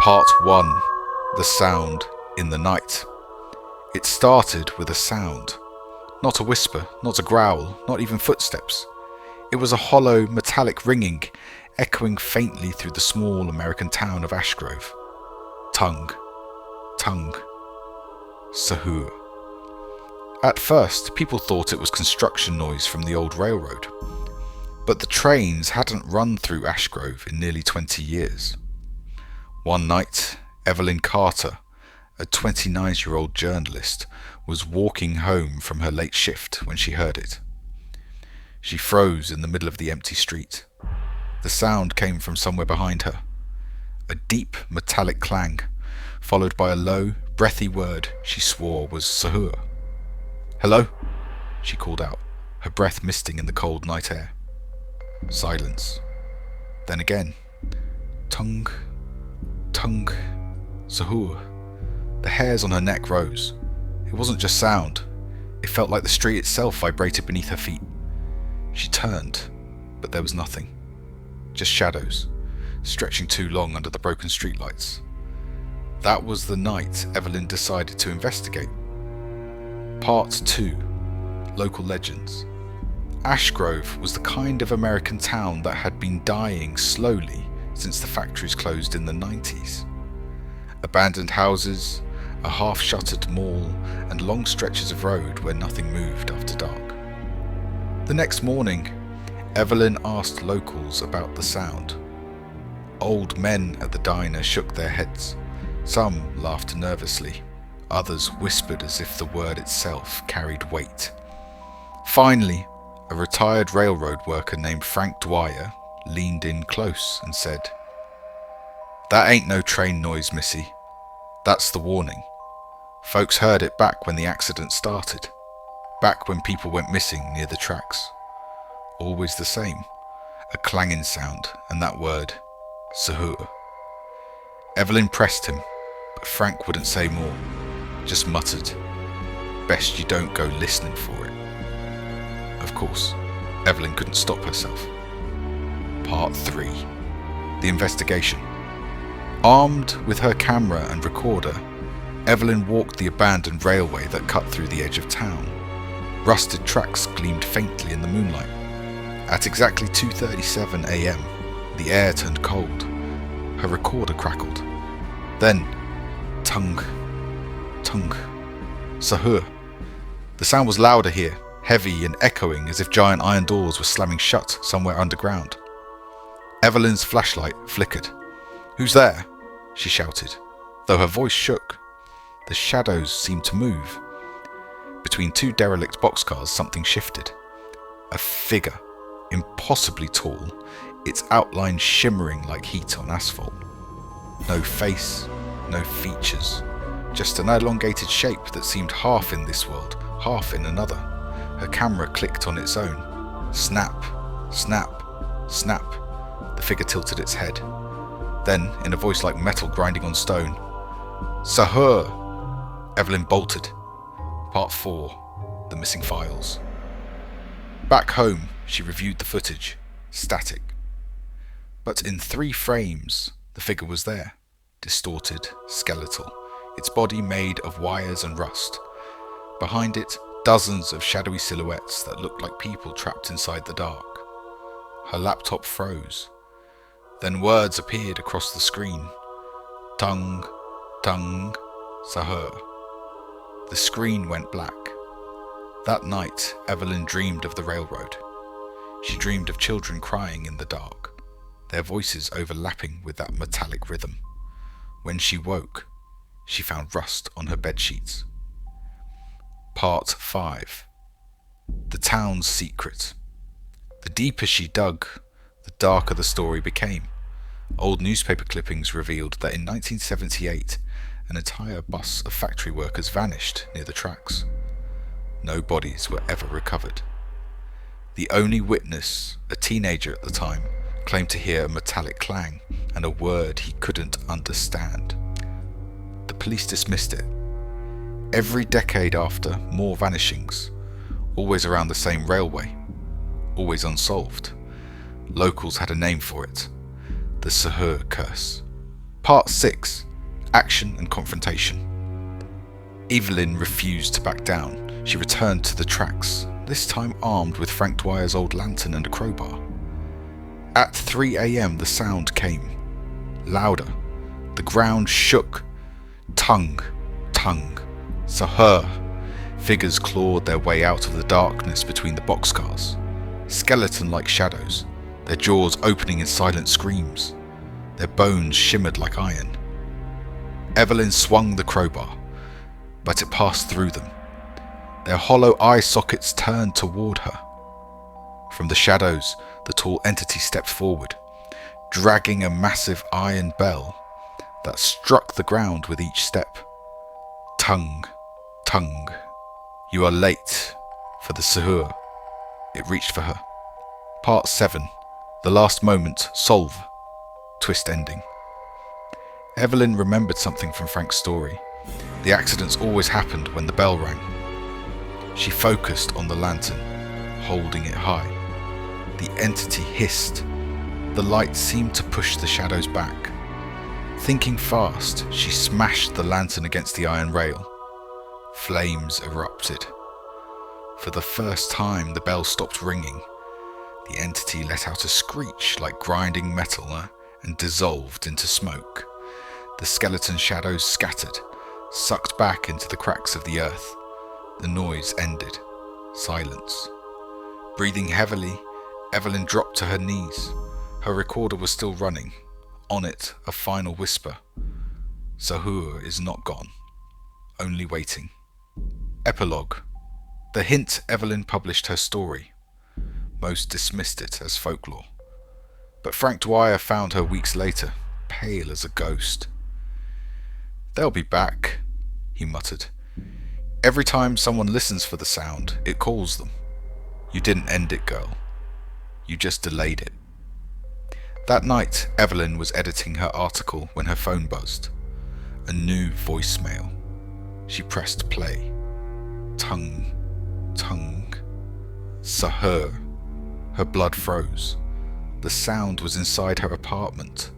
Part 1. The Sound in the Night. It started with a sound. Not a whisper, not a growl, not even footsteps. It was a hollow, metallic ringing, echoing faintly through the small American town of Ashgrove. Tung Tung Sahur. At first, people thought it was construction noise from the old railroad. But the trains hadn't run through Ashgrove in nearly 20 years. One night, Evelyn Carter, a 29-year-old journalist, was walking home from her late shift when she heard it. She froze in the middle of the empty street. The sound came from somewhere behind her. A deep metallic clang, followed by a low, breathy word she swore was Sahur. "Hello?" she called out, her breath misting in the cold night air. Silence. Then again. Tung Tung Sahur. The hairs on her neck rose. It wasn't just sound. It felt like the street itself vibrated beneath her feet. She turned, but there was nothing. Just shadows, stretching too long under the broken streetlights. That was the night Evelyn decided to investigate. Part 2. Local Legends. Ashgrove was the kind of American town that had been dying slowly since the factories closed in the 90s. Abandoned houses, a half-shuttered mall, and long stretches of road where nothing moved after dark. The next morning, Evelyn asked locals about the sound. Old men at the diner shook their heads. Some laughed nervously. Others whispered as if the word itself carried weight. Finally, a retired railroad worker named Frank Dwyer leaned in close and said, "That ain't no train noise, missy. That's the warning. Folks heard it back when the accident started, back when people went missing near the tracks. Always the same, a clanging sound and that word, Sahur." Evelyn pressed him, but Frank wouldn't say more, just muttered, "Best you don't go listening for it." Of course, Evelyn couldn't stop herself. Part 3. The Investigation. Armed with her camera and recorder, Evelyn walked the abandoned railway that cut through the edge of town. Rusted tracks gleamed faintly in the moonlight. At exactly 2:37 a.m., the air turned cold. Her recorder crackled. Then, Tung Tung Sahur. The sound was louder here, heavy and echoing as if giant iron doors were slamming shut somewhere underground. Evelyn's flashlight flickered. "Who's there?" she shouted. Though her voice shook, the shadows seemed to move. Between two derelict boxcars, something shifted. A figure, impossibly tall, its outline shimmering like heat on asphalt. No face, no features, just an elongated shape that seemed half in this world, half in another. Her camera clicked on its own. Snap, snap, snap. The figure tilted its head. Then, in a voice like metal grinding on stone, "Sahur!" Evelyn bolted. Part 4. The Missing Files. Back home, she reviewed the footage. Static. But in 3 frames, the figure was there. Distorted, skeletal, its body made of wires and rust. Behind it, dozens of shadowy silhouettes that looked like people trapped inside the dark. Her laptop froze. Then words appeared across the screen. Tung Tung Sahur. The screen went black. That night, Evelyn dreamed of the railroad. She dreamed of children crying in the dark, their voices overlapping with that metallic rhythm. When she woke, she found rust on her bedsheets. Part 5. The Town's Secret. The deeper she dug, the darker the story became. Old newspaper clippings revealed that in 1978, an entire bus of factory workers vanished near the tracks. No bodies were ever recovered. The only witness, a teenager at the time, claimed to hear a metallic clang and a word he couldn't understand. The police dismissed it. Every decade after, more vanishings, always around the same railway, always unsolved. Locals had a name for it, the Sahur curse, Part 6. Action and Confrontation. Evelyn refused to back down. She returned to the tracks, this time armed with Frank Dwyer's old lantern and a crowbar. At 3 a.m. the sound came. Louder. The ground shook. Tung Sahur. Figures clawed their way out of the darkness between the boxcars. Skeleton-like shadows, their jaws opening in silent screams. Their bones shimmered like iron. Evelyn swung the crowbar, but it passed through them. Their hollow eye sockets turned toward her. From the shadows, the tall entity stepped forward, dragging a massive iron bell that struck the ground with each step. Tung, you are late for the Sahur. It reached for her. Part 7. The last moment. Solve. Twist ending. Evelyn remembered something from Frank's story. The accidents always happened when the bell rang. She focused on the lantern, holding it high. The entity hissed. The light seemed to push the shadows back. Thinking fast, she smashed the lantern against the iron rail. Flames erupted. For the first time, the bell stopped ringing. The entity let out a screech like grinding metal and dissolved into smoke. The skeleton shadows scattered, sucked back into the cracks of the earth. The noise ended. Silence. Breathing heavily, Evelyn dropped to her knees. Her recorder was still running. On it, a final whisper. Sahur is not gone. Only waiting. Epilogue. The hint Evelyn published her story. Most dismissed it as folklore. But Frank Dwyer found her weeks later, pale as a ghost. "They'll be back," he muttered. "Every time someone listens for the sound, it calls them. You didn't end it, girl. You just delayed it." That night, Evelyn was editing her article when her phone buzzed. A new voicemail. She pressed play. Tung, Sahur. Her blood froze. The sound was inside her apartment,